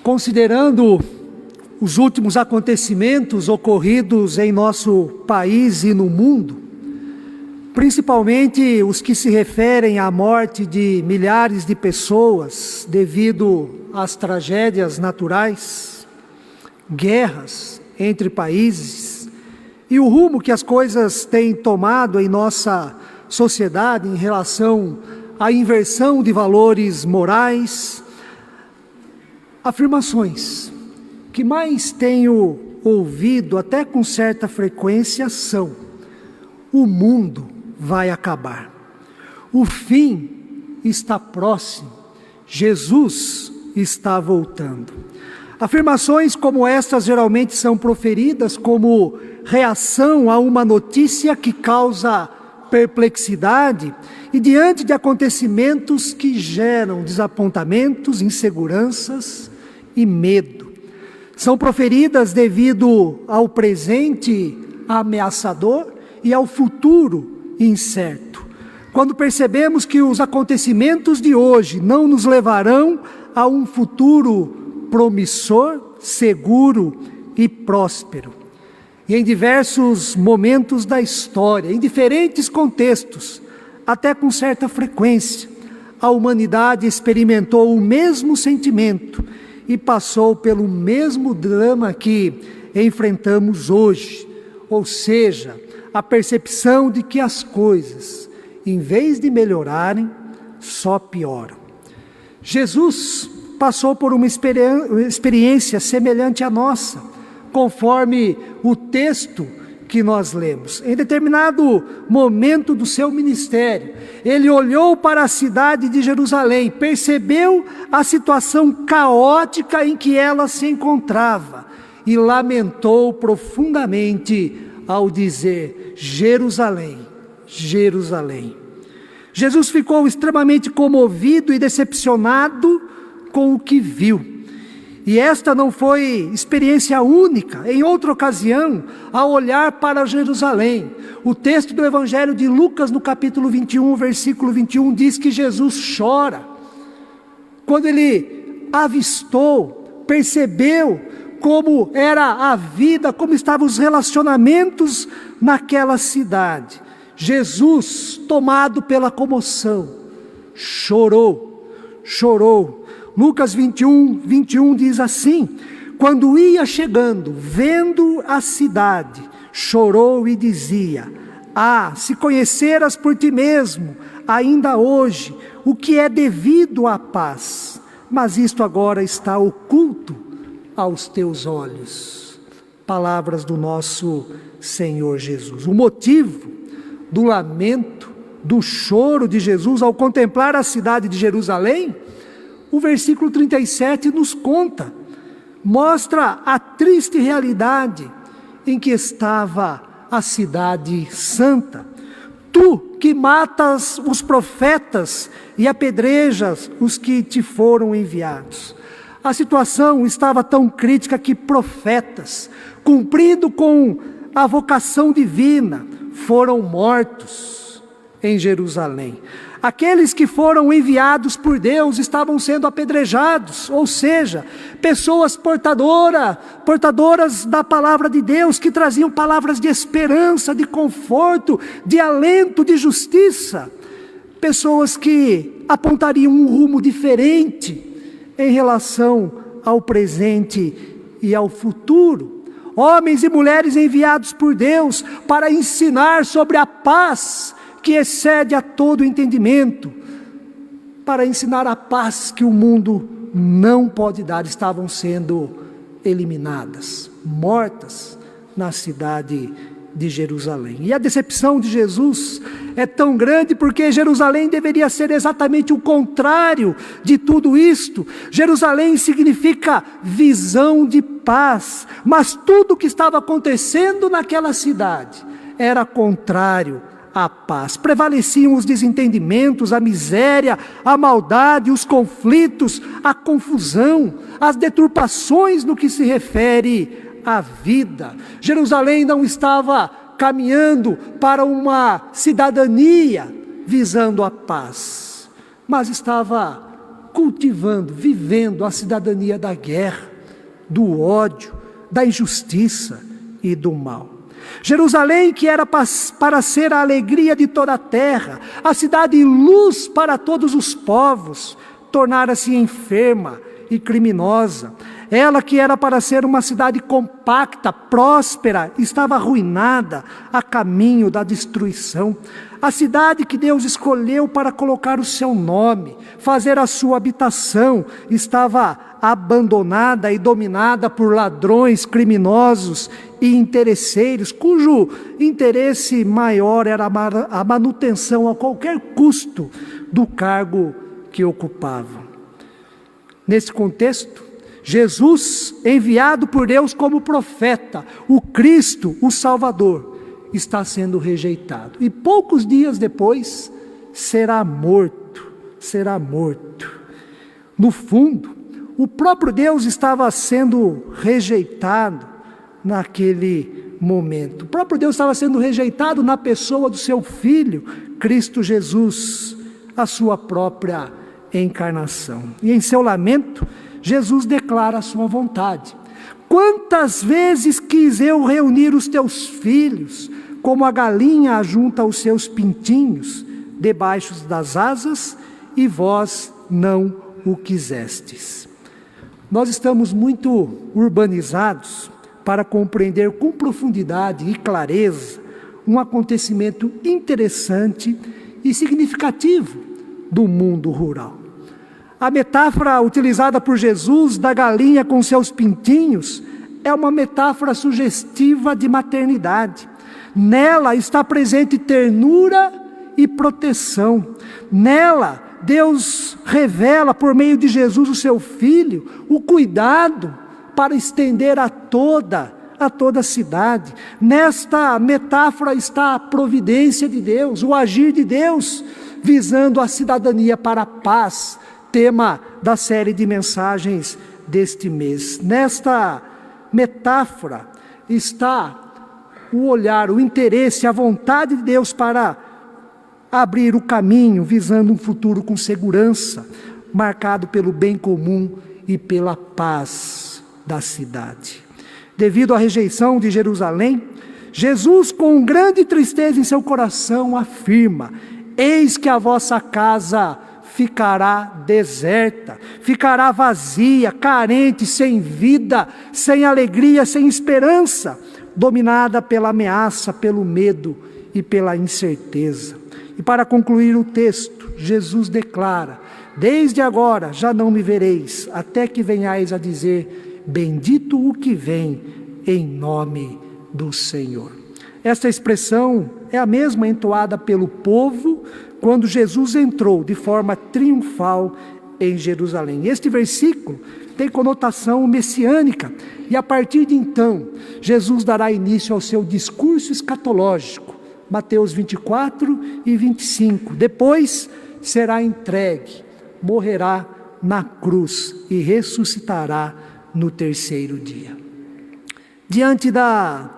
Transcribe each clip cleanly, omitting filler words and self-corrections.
Considerando os últimos acontecimentos ocorridos em nosso país e no mundo, principalmente os que se referem à morte de milhares de pessoas devido às tragédias naturais, guerras entre países e o rumo que as coisas têm tomado em nossa sociedade em relação à inversão de valores morais, afirmações que mais tenho ouvido até com certa frequência são: o mundo vai acabar, o fim está próximo, Jesus está voltando. Afirmações como estas geralmente são proferidas como reação a uma notícia que causa perplexidade e diante de acontecimentos que geram desapontamentos, inseguranças e medo. São proferidas devido ao presente ameaçador e ao futuro incerto. Quando percebemos que os acontecimentos de hoje não nos levarão a um futuro promissor, seguro e próspero. E em diversos momentos da história, em diferentes contextos, até com certa frequência, a humanidade experimentou o mesmo sentimento e passou pelo mesmo drama que enfrentamos hoje, ou seja, a percepção de que as coisas, em vez de melhorarem, só pioram. Jesus passou por uma experiência semelhante à nossa, conforme o texto que nós lemos. Em determinado momento do seu ministério, ele olhou para a cidade de Jerusalém, percebeu a situação caótica em que ela se encontrava e lamentou profundamente ao dizer: Jerusalém, Jerusalém. Jesus ficou extremamente comovido e decepcionado com o que viu. E esta não foi experiência única. Em outra ocasião, ao olhar para Jerusalém, o texto do Evangelho de Lucas, no capítulo 21, versículo 21, diz que Jesus chora. Quando ele avistou, percebeu como era a vida, como estavam os relacionamentos naquela cidade. Jesus, tomado pela comoção, chorou. Lucas 21 diz assim: quando ia chegando, vendo a cidade, chorou e dizia: se conheceras por ti mesmo, ainda hoje, o que é devido à paz, mas isto agora está oculto aos teus olhos. Palavras do nosso Senhor Jesus. O motivo do lamento, do choro de Jesus ao contemplar a cidade de Jerusalém, o versículo 37 nos conta, mostra a triste realidade em que estava a cidade santa. Tu que matas os profetas e apedrejas os que te foram enviados. A situação estava tão crítica que profetas, cumprindo com a vocação divina, foram mortos em Jerusalém. Aqueles que foram enviados por Deus estavam sendo apedrejados, ou seja, pessoas portadoras da palavra de Deus, que traziam palavras de esperança, de conforto, de alento, de justiça. Pessoas que apontariam um rumo diferente em relação ao presente e ao futuro. Homens e mulheres enviados por Deus para ensinar sobre a paz que excede a todo entendimento, para ensinar a paz que o mundo não pode dar, estavam sendo eliminadas, mortas na cidade de Jerusalém. E a decepção de Jesus é tão grande porque Jerusalém deveria ser exatamente o contrário de tudo isto. Jerusalém significa visão de paz, mas tudo o que estava acontecendo naquela cidade era contrário a paz. Prevaleciam os desentendimentos, a miséria, a maldade, os conflitos, a confusão, as deturpações no que se refere a vida. Jerusalém não estava caminhando para uma cidadania visando a paz, mas estava cultivando, vivendo a cidadania da guerra, do ódio, da injustiça e do mal. Jerusalém, que era para ser a alegria de toda a terra, a cidade e luz para todos os povos, tornara-se enferma e criminosa. Ela, que era para ser uma cidade compacta, próspera, estava arruinada, a caminho da destruição. A cidade que Deus escolheu para colocar o seu nome, fazer a sua habitação, estava abandonada e dominada por ladrões, criminosos e interesseiros, cujo interesse maior era a manutenção a qualquer custo do cargo que ocupavam. Nesse contexto, Jesus, enviado por Deus como profeta, o Cristo, o Salvador, está sendo rejeitado. E poucos dias depois, será morto. No fundo, o próprio Deus estava sendo rejeitado naquele momento. O próprio Deus estava sendo rejeitado na pessoa do seu Filho, Cristo Jesus, a sua própria encarnação. E em seu lamento, Jesus declara a sua vontade. Quantas vezes quis eu reunir os teus filhos, como a galinha ajunta os seus pintinhos debaixo das asas, e vós não o quisestes. Nós estamos muito urbanizados para compreender com profundidade e clareza um acontecimento interessante e significativo do mundo rural. A metáfora utilizada por Jesus da galinha com seus pintinhos é uma metáfora sugestiva de maternidade. Nela está presente ternura e proteção. Nela, Deus revela por meio de Jesus, o seu Filho, o cuidado para estender a toda a cidade. Nesta metáfora está a providência de Deus, o agir de Deus, visando a cidadania para a paz, tema da série de mensagens deste mês. Nesta metáfora está o olhar, o interesse, a vontade de Deus para abrir o caminho, visando um futuro com segurança, marcado pelo bem comum e pela paz da cidade. Devido à rejeição de Jerusalém, Jesus, com grande tristeza em seu coração, afirma: eis que a vossa casa ficará deserta, ficará vazia, carente, sem vida, sem alegria, sem esperança, dominada pela ameaça, pelo medo e pela incerteza. E para concluir o texto, Jesus declara: desde agora já não me vereis, até que venhais a dizer, bendito o que vem em nome do Senhor. Esta expressão é a mesma entoada pelo povo quando Jesus entrou de forma triunfal em Jerusalém. Este versículo tem conotação messiânica, e a partir de então, Jesus dará início ao seu discurso escatológico, Mateus 24 e 25. Depois será entregue, morrerá na cruz e ressuscitará no terceiro dia. Diante da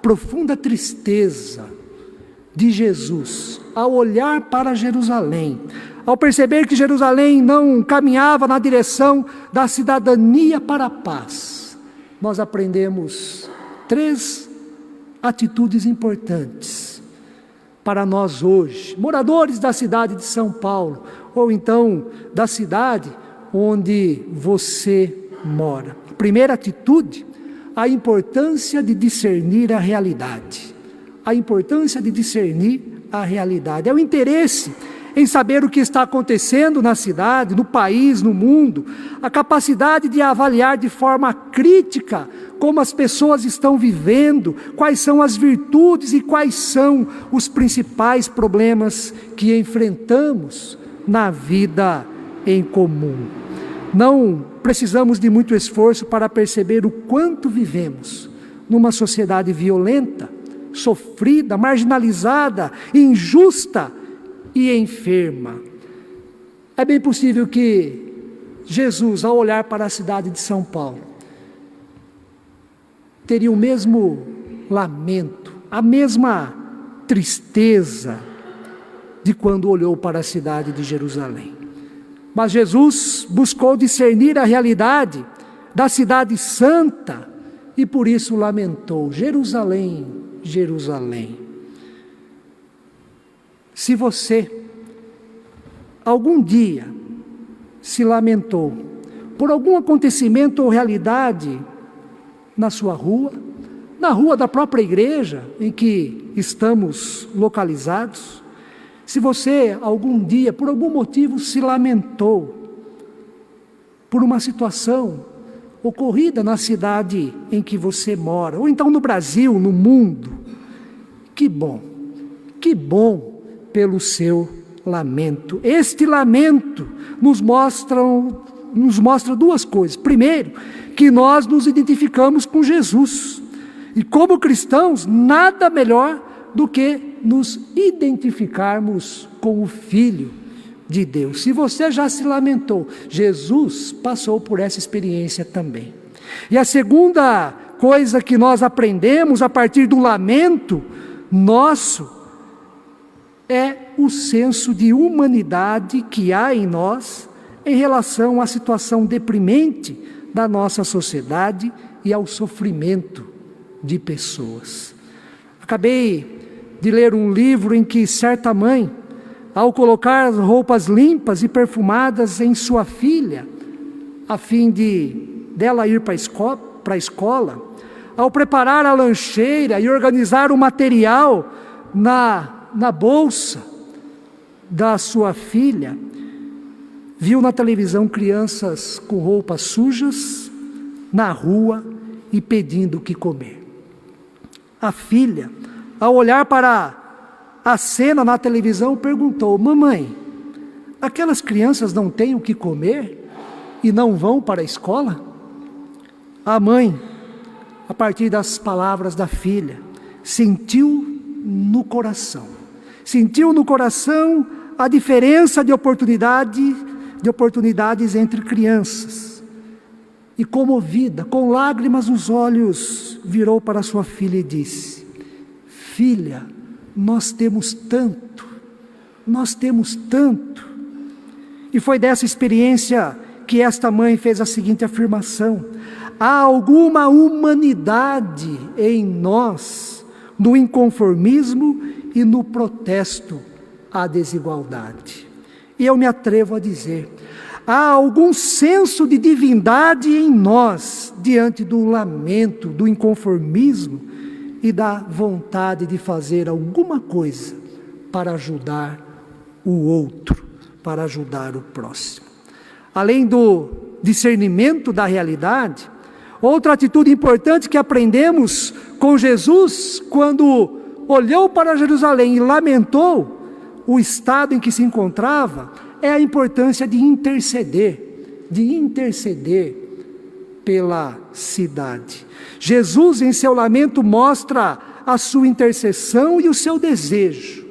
profunda tristeza de Jesus, ao olhar para Jerusalém, ao perceber que Jerusalém não caminhava na direção da cidadania para a paz, nós aprendemos 3 atitudes importantes para nós hoje, moradores da cidade de São Paulo, ou então da cidade onde você mora. Primeira atitude: a importância de discernir a realidade. A importância de discernir a realidade. É o interesse em saber o que está acontecendo na cidade, no país, no mundo. A capacidade de avaliar de forma crítica como as pessoas estão vivendo, quais são as virtudes e quais são os principais problemas que enfrentamos na vida em comum. Não precisamos de muito esforço para perceber o quanto vivemos numa sociedade violenta, sofrida, marginalizada, injusta e enferma. É bem possível que Jesus, ao olhar para a cidade de São Paulo, teria o mesmo lamento, a mesma tristeza de quando olhou para a cidade de Jerusalém. Mas Jesus buscou discernir a realidade da cidade santa e por isso lamentou: Jerusalém, Jerusalém. Se você algum dia se lamentou por algum acontecimento ou realidade na sua rua, na rua da própria igreja em que estamos localizados, se você algum dia, por algum motivo, se lamentou por uma situação ocorrida na cidade em que você mora, ou então no Brasil, no mundo, que bom pelo seu lamento. Este lamento nos mostra duas coisas. Primeiro, que nós nos identificamos com Jesus. E como cristãos, nada melhor do que nos identificarmos com o Filho de Deus. Se você já se lamentou, Jesus passou por essa experiência também. E a segunda coisa que nós aprendemos a partir do lamento nosso é o senso de humanidade que há em nós em relação à situação deprimente da nossa sociedade e ao sofrimento de pessoas. Acabei de ler um livro em que certa mãe, ao colocar roupas limpas e perfumadas em sua filha, a fim dela ir para a escola, ao preparar a lancheira e organizar o material na bolsa da sua filha, viu na televisão crianças com roupas sujas na rua e pedindo o que comer. A filha, ao olhar para a cena na televisão, perguntou: mamãe, aquelas crianças não têm o que comer e não vão para a escola? A mãe, a partir das palavras da filha, sentiu no coração a diferença de oportunidades entre crianças. E comovida, com lágrimas nos olhos, virou para sua filha e disse: filha, nós temos tanto. E foi dessa experiência que esta mãe fez a seguinte afirmação: há alguma humanidade em nós, no inconformismo e no protesto à desigualdade. E eu me atrevo a dizer, há algum senso de divindade em nós, diante do lamento, do inconformismo e da vontade de fazer alguma coisa para ajudar o outro, para ajudar o próximo. Além do discernimento da realidade, outra atitude importante que aprendemos com Jesus, quando olhou para Jerusalém e lamentou o estado em que se encontrava, é a importância de interceder pela cidade. Jesus, em seu lamento, mostra a sua intercessão e o seu desejo.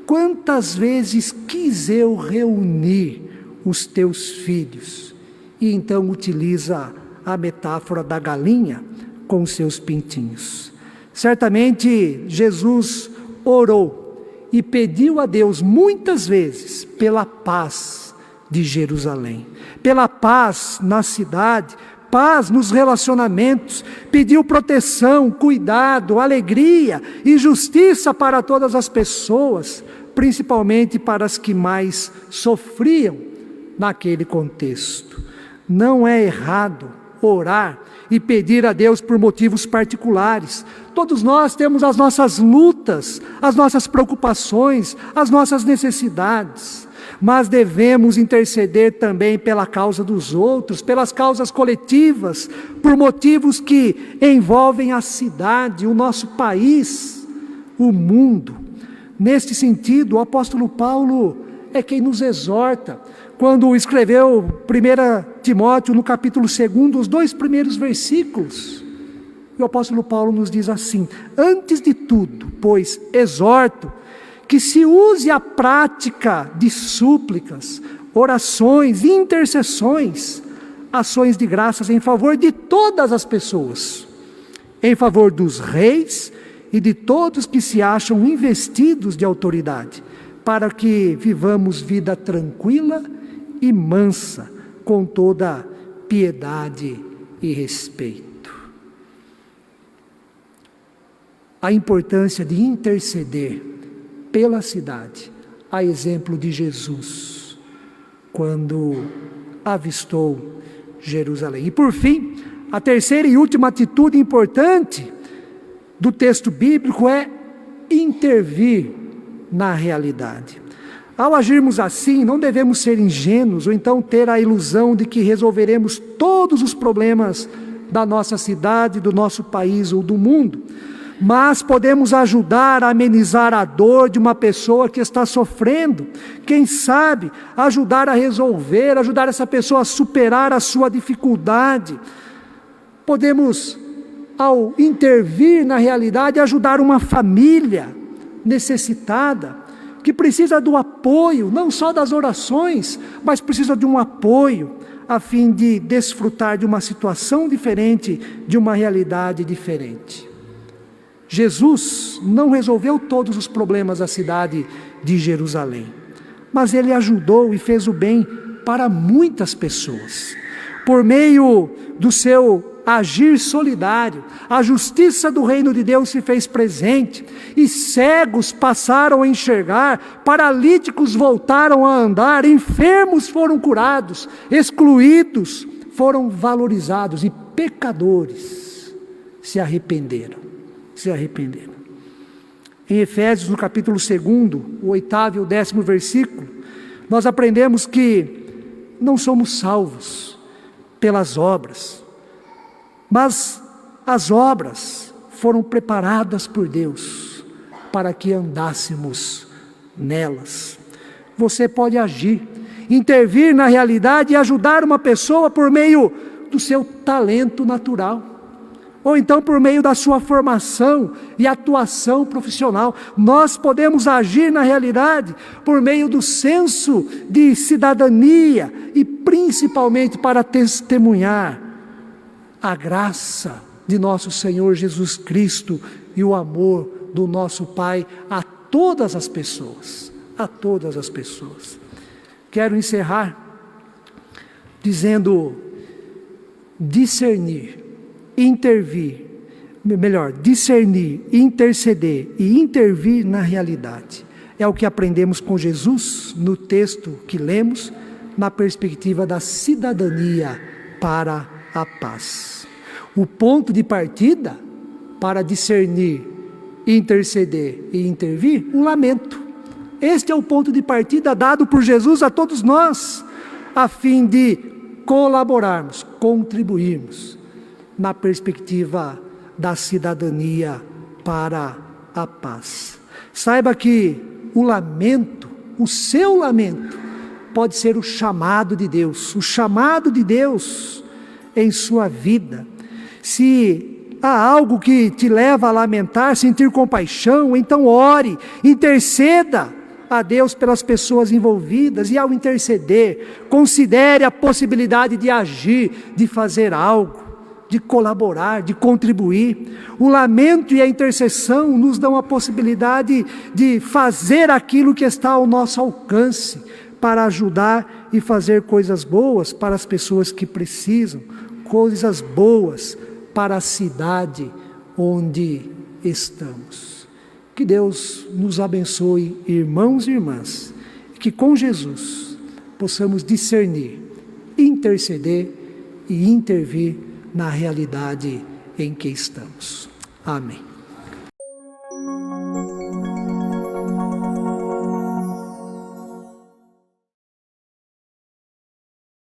Quantas vezes quis eu reunir os teus filhos? E então utiliza a metáfora da galinha com seus pintinhos. Certamente Jesus orou e pediu a Deus muitas vezes pela paz de Jerusalém, pela paz na cidade, paz nos relacionamentos, pediu proteção, cuidado, alegria e justiça para todas as pessoas, principalmente para as que mais sofriam naquele contexto. Não é errado orar e pedir a Deus por motivos particulares. Todos nós temos as nossas lutas, as nossas preocupações, as nossas necessidades, mas devemos interceder também pela causa dos outros, pelas causas coletivas, por motivos que envolvem a cidade, o nosso país, o mundo. Neste sentido, o apóstolo Paulo é quem nos exorta, quando escreveu 1 Timóteo, no capítulo 2, os 2 primeiros versículos. O apóstolo Paulo nos diz assim: antes de tudo, pois, exorto que se use a prática de súplicas, orações, intercessões, ações de graças em favor de todas as pessoas, em favor dos reis e de todos que se acham investidos de autoridade, para que vivamos vida tranquila e mansa, com toda piedade e respeito. A importância de interceder pela cidade, a exemplo de Jesus, quando avistou Jerusalém. E por fim, a terceira e última atitude importante do texto bíblico é intervir na realidade. Ao agirmos assim, não devemos ser ingênuos ou então ter a ilusão de que resolveremos todos os problemas da nossa cidade, do nosso país ou do mundo, mas podemos ajudar a amenizar a dor de uma pessoa que está sofrendo. Quem sabe ajudar a resolver, ajudar essa pessoa a superar a sua dificuldade. Podemos, ao intervir na realidade, ajudar uma família necessitada, que precisa do apoio, não só das orações, mas precisa de um apoio, a fim de desfrutar de uma situação diferente, de uma realidade diferente. Jesus não resolveu todos os problemas da cidade de Jerusalém, mas Ele ajudou e fez o bem para muitas pessoas. Por meio do seu agir solidário, a justiça do reino de Deus se fez presente, e cegos passaram a enxergar, paralíticos voltaram a andar, enfermos foram curados, excluídos foram valorizados, e pecadores se arrependeram. Em Efésios, no capítulo 2, o 8º e o 10º versículo, nós aprendemos que não somos salvos pelas obras, mas as obras foram preparadas por Deus para que andássemos nelas. Você pode agir, intervir na realidade e ajudar uma pessoa por meio do seu talento natural, ou então por meio da sua formação e atuação profissional. Nós podemos agir na realidade por meio do senso de cidadania e principalmente para testemunhar a graça de nosso Senhor Jesus Cristo e o amor do nosso Pai a todas as pessoas, Quero encerrar dizendo: discernir, interceder e intervir na realidade. É o que aprendemos com Jesus no texto que lemos, na perspectiva da cidadania para a paz. O ponto de partida para discernir, interceder e intervir, o lamento. Este é o ponto de partida dado por Jesus a todos nós, a fim de colaborarmos, contribuirmos na perspectiva da cidadania para a paz. Saiba que o lamento, o seu lamento, pode ser o chamado de Deus em sua vida. Se há algo que te leva a lamentar, sentir compaixão, então ore, interceda a Deus pelas pessoas envolvidas, e ao interceder, considere a possibilidade de agir, de fazer algo, de colaborar, de contribuir. O lamento e a intercessão nos dão a possibilidade de fazer aquilo que está ao nosso alcance, para ajudar e fazer coisas boas para as pessoas que precisam, coisas boas para a cidade onde estamos. Que Deus nos abençoe, irmãos e irmãs, e que com Jesus possamos discernir, interceder e intervir na realidade em que estamos. Amém.